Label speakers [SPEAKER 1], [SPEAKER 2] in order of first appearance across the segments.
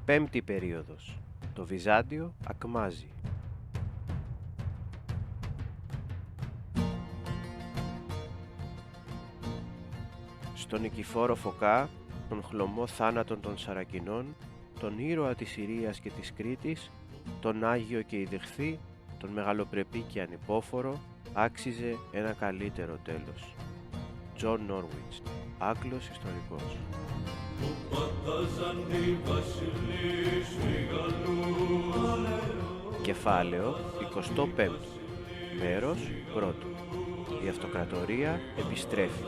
[SPEAKER 1] Πέμπτη περίοδος. Το Βυζάντιο ακμάζει. Στον Νικηφόρο Φωκά, τον χλωμό θάνατον των Σαρακινών, τον ήρωα της Συρίας και της Κρήτης, τον Άγιο και ιδεχθή, τον μεγαλοπρεπή και ανυπόφορο, άξιζε ένα καλύτερο τέλος. Τζον Νόρουιτς, Άγγλος ιστορικός. Κεφάλαιο 25. Μέρος 1. Η αυτοκρατορία επιστρέφει.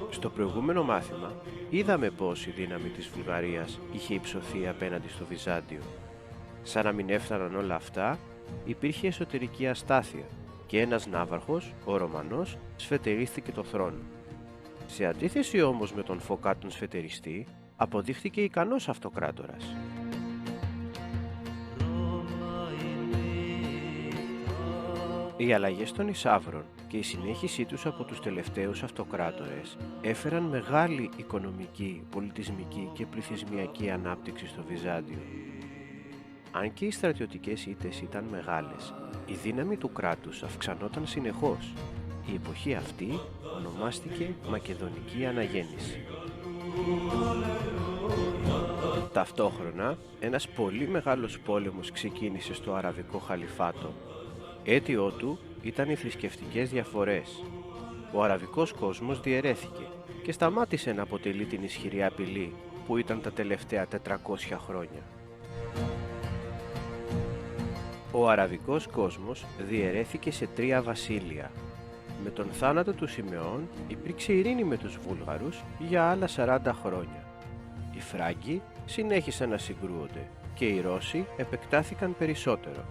[SPEAKER 1] Στο προηγούμενο μάθημα είδαμε πως η δύναμη της Βουλγαρίας είχε υψωθεί απέναντι στο Βυζάντιο. Σαν να μην έφταναν όλα αυτά, υπήρχε εσωτερική αστάθεια και ένας ναύαρχος, ο Ρωμανός, σφετερίστηκε το θρόνο. Σε αντίθεση όμως με τον Φωκά τον σφετεριστή, αποδείχθηκε ικανός αυτοκράτορας. Οι αλλαγές των Ισαύρων και η συνέχισή τους από τους τελευταίους αυτοκράτορες έφεραν μεγάλη οικονομική, πολιτισμική και πληθυσμιακή ανάπτυξη στο Βυζάντιο. Αν και οι στρατιωτικές ήττες ήταν μεγάλες, η δύναμη του κράτους αυξανόταν συνεχώς. Η εποχή αυτή ονομάστηκε Μακεδονική Αναγέννηση. Ταυτόχρονα, ένας πολύ μεγάλος πόλεμος ξεκίνησε στο Αραβικό Χαλιφάτο. Αίτιό του ήταν οι θρησκευτικές διαφορές. Ο αραβικός κόσμος διαιρέθηκε και σταμάτησε να αποτελεί την ισχυρή απειλή που ήταν τα τελευταία 400 χρόνια. Ο αραβικός κόσμος διαιρέθηκε σε 3 βασίλεια. Με τον θάνατο του Σιμεών υπήρξε ειρήνη με τους Βούλγαρους για άλλα 40 χρόνια. Οι Φράγκοι συνέχισαν να συγκρούονται και οι Ρώσοι επεκτάθηκαν περισσότερο.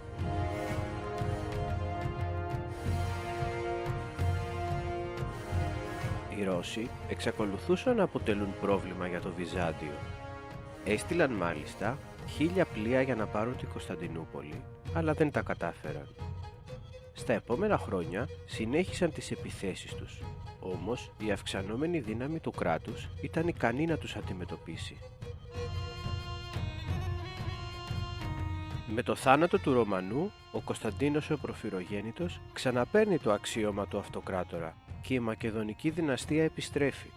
[SPEAKER 1] Οι Ρώσοι εξακολουθούσαν να αποτελούν πρόβλημα για το Βυζάντιο. Έστειλαν μάλιστα 1000 πλοία για να πάρουν την Κωνσταντινούπολη, αλλά δεν τα κατάφεραν. Στα επόμενα χρόνια συνέχισαν τις επιθέσεις τους, όμως η αυξανόμενη δύναμη του κράτους ήταν ικανή να τους αντιμετωπίσει. Με το θάνατο του Ρωμανού, ο Κωνσταντίνος ο Προφυρογέννητος ξαναπαίρνει το αξίωμα του αυτοκράτορα και η Μακεδονική δυναστεία επιστρέφει.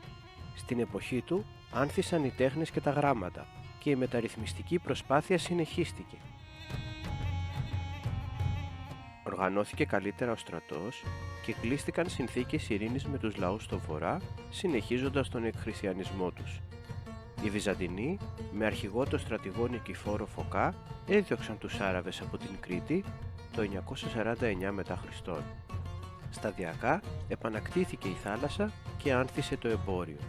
[SPEAKER 1] Στην εποχή του άνθησαν οι τέχνες και τα γράμματα και η μεταρρυθμιστική προσπάθεια συνεχίστηκε. Οργανώθηκε καλύτερα ο στρατός και κλείστηκαν συνθήκες ειρήνης με τους λαούς στο βορρά, συνεχίζοντας τον εκχριστιανισμό τους. Οι Βυζαντινοί, με αρχηγό το στρατηγό Νικηφόρο Φωκά, έδιωξαν τους Άραβες από την Κρήτη το 949 μετά Χριστόν. Σταδιακά επανακτήθηκε η θάλασσα και άνθησε το εμπόριο.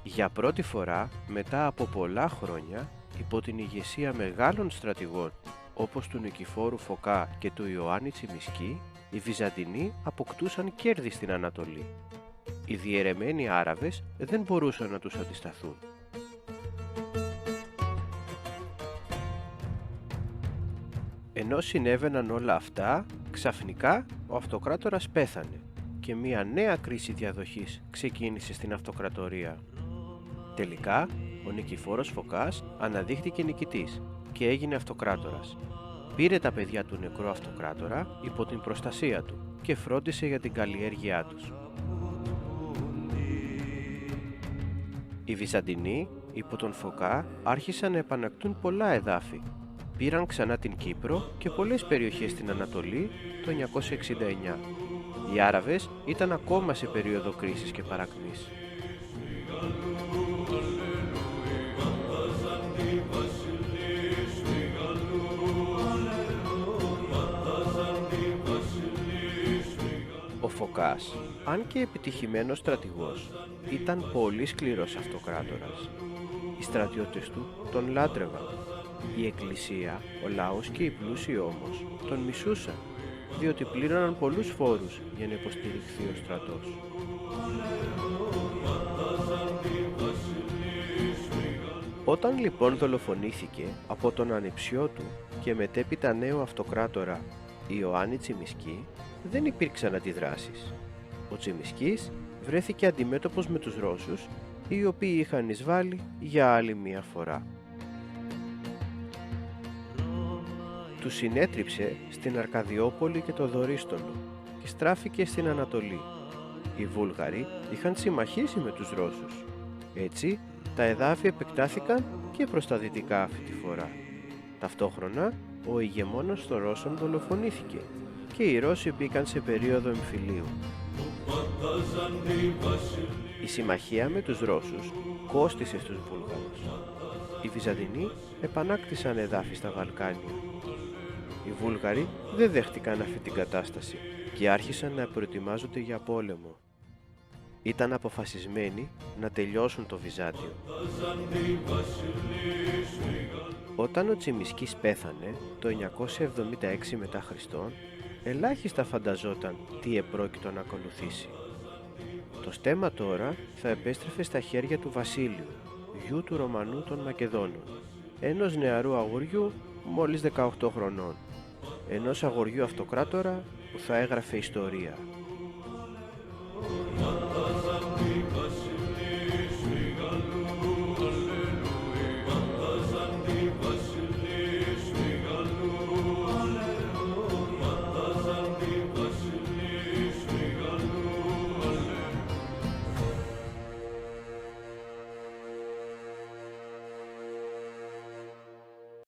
[SPEAKER 1] Για πρώτη φορά, μετά από πολλά χρόνια, υπό την ηγεσία μεγάλων στρατηγών όπως του Νικηφόρου Φωκά και του Ιωάννη Τσιμισκή, οι Βυζαντινοί αποκτούσαν κέρδη στην Ανατολή. Οι διαιρεμένοι Άραβες δεν μπορούσαν να τους αντισταθούν. Ενώ συνέβαιναν όλα αυτά, ξαφνικά ο αυτοκράτορας πέθανε και μια νέα κρίση διαδοχής ξεκίνησε στην αυτοκρατορία. Τελικά, ο Νικηφόρος Φωκάς αναδείχθηκε νικητής και έγινε αυτοκράτορας. Πήρε τα παιδιά του νεκρού αυτοκράτορα υπό την προστασία του και φρόντισε για την καλλιέργειά τους. Οι Βυζαντινοί, υπό τον Φωκά, άρχισαν να επανακτούν πολλά εδάφη. Πήραν ξανά την Κύπρο και πολλές περιοχές στην Ανατολή το 969. Οι Άραβες ήταν ακόμα σε περίοδο κρίσης και παρακμής. Ο Φωκάς, αν και επιτυχημένος στρατηγός, ήταν πολύ σκληρός αυτοκράτορας. Οι στρατιώτες του τον λάτρευαν. Η εκκλησία, ο λαός και οι πλούσιοι όμως τον μισούσαν, διότι πλήρωναν πολλούς φόρους για να υποστηριχθεί ο στρατός. Όταν λοιπόν δολοφονήθηκε από τον ανιψιό του και μετέπειτα νέο αυτοκράτορα Ιωάννη Τσιμισκή, δεν υπήρξαν αντιδράσεις. Ο Τσιμισκής βρέθηκε αντιμέτωπος με τους Ρώσους, οι οποίοι είχαν εισβάλει για άλλη μία φορά. Τους συνέτριψε στην Αρκαδιόπολη και το Δωρίστονο και στράφηκε στην Ανατολή. Οι Βούλγαροι είχαν συμμαχίσει με τους Ρώσους. Έτσι, τα εδάφη επεκτάθηκαν και προς τα δυτικά αυτή τη φορά. Ταυτόχρονα, ο ηγεμόνας των Ρώσων δολοφονήθηκε και οι Ρώσοι μπήκαν σε περίοδο εμφυλίου. Η συμμαχία με τους Ρώσους κόστισε στους Βούλγαρους. Οι Βυζαντινοί επανάκτησαν εδάφη στα Βαλκάνια. Οι Βούλγαροι δεν δέχτηκαν αυτή την κατάσταση και άρχισαν να προετοιμάζονται για πόλεμο. Ήταν αποφασισμένοι να τελειώσουν το Βυζάντιο. Όταν ο Τσιμισκής πέθανε το 976 μετά Χριστόν, ελάχιστα φανταζόταν τι επρόκειτο να ακολουθήσει. Το στέμμα τώρα θα επέστρεφε στα χέρια του Βασίλειου, γιου του Ρωμανού των Μακεδόνων, ενός νεαρού αγοριού μόλις 18 χρονών, ενός αγοριού αυτοκράτορα που θα έγραφε ιστορία.